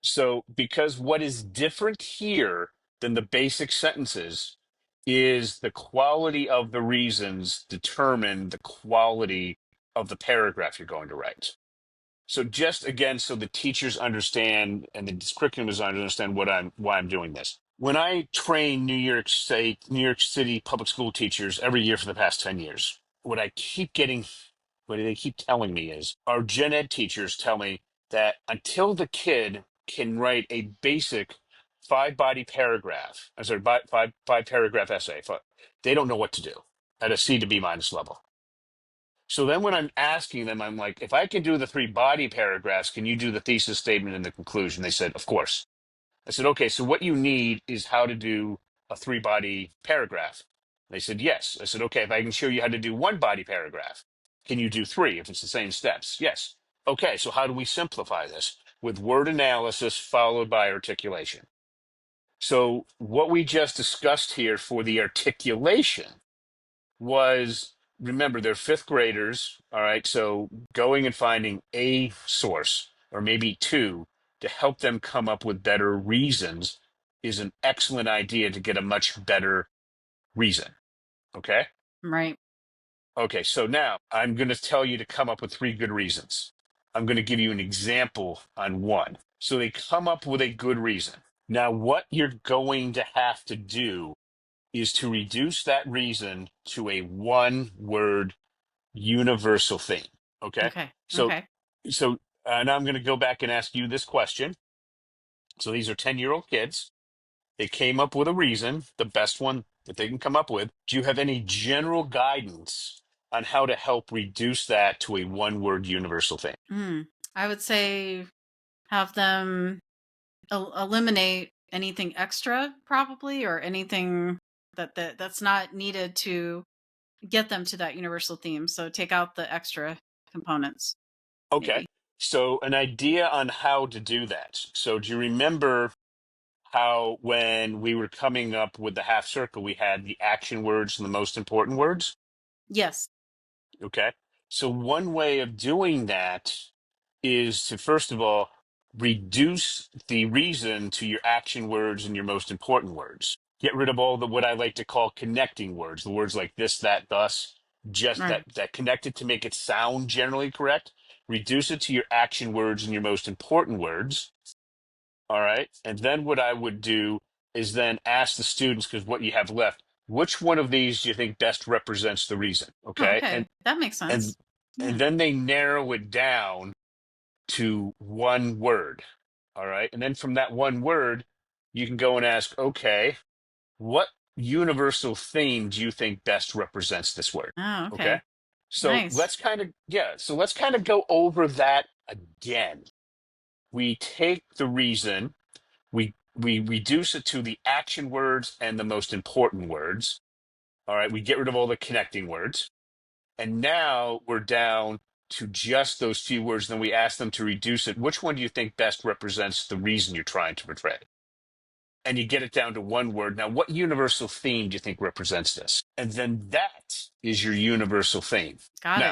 So, because what is different here than the basic sentences is the quality of the reasons determine the quality of the paragraph you're going to write. So just again, so the teachers understand and the curriculum designers understand why I'm doing this. When I train New York City public school teachers every year for the past 10 years, what they keep telling me is our gen ed teachers tell me that until the kid can write a basic five paragraph essay, they don't know what to do at a C to B minus level. So then when I'm asking them, I'm like, if I can do the three body paragraphs, can you do the thesis statement and the conclusion? They said, of course. I said, okay, so what you need is how to do a three body paragraph. They said, yes. I said, okay, if I can show you how to do one body paragraph, can you do three if it's the same steps? Yes. Okay, so how do we simplify this? With word analysis followed by articulation. So what we just discussed here for the articulation was, remember, they're fifth graders. All right. So going and finding a source or maybe two to help them come up with better reasons is an excellent idea to get a much better reason. Okay. Right. Okay. So now I'm going to tell you to come up with three good reasons. I'm going to give you an example on one. So they come up with a good reason. Now, what you're going to have to do is to reduce that reason to a one word universal theme. Okay. Okay. So, Okay. now I'm going to go back and ask you this question. So these are 10-year-old kids. They came up with a reason, the best one that they can come up with. Do you have any general guidance on how to help reduce that to a one word universal theme? I would say have them eliminate anything extra, probably, or anything that's not needed to get them to that universal theme. So take out the extra components, Okay. maybe. So, an idea on how to do that. So, do you remember how when we were coming up with the half circle, we had the action words and the most important words? Yes. Okay. So one way of doing that is to, first of all, reduce the reason to your action words and your most important words. Get rid of all the what I like to call connecting words, the words like this, that, thus, just Right. that connect it to make it sound generally correct. Reduce it to your action words and your most important words. All right. And then what I would do is then ask the students, because what you have left, which one of these do you think best represents the reason? Oh, Okay. okay. That makes And sense. and Yeah. then they narrow it down to one word. All right. And then from that one word, you can go and ask, okay, what universal theme do you think best represents this word? Oh, Okay. okay. So Nice. let's kind of go over that again. We take the reason, we reduce it to the action words and the most important words. All right. We get rid of all the connecting words. And now we're down to just those few words. Then we ask them to reduce it. Which one do you think best represents the reason you're trying to portray? And you get it down to one word. Now, what universal theme do you think represents this? And then that is your universal theme. Got Now, it.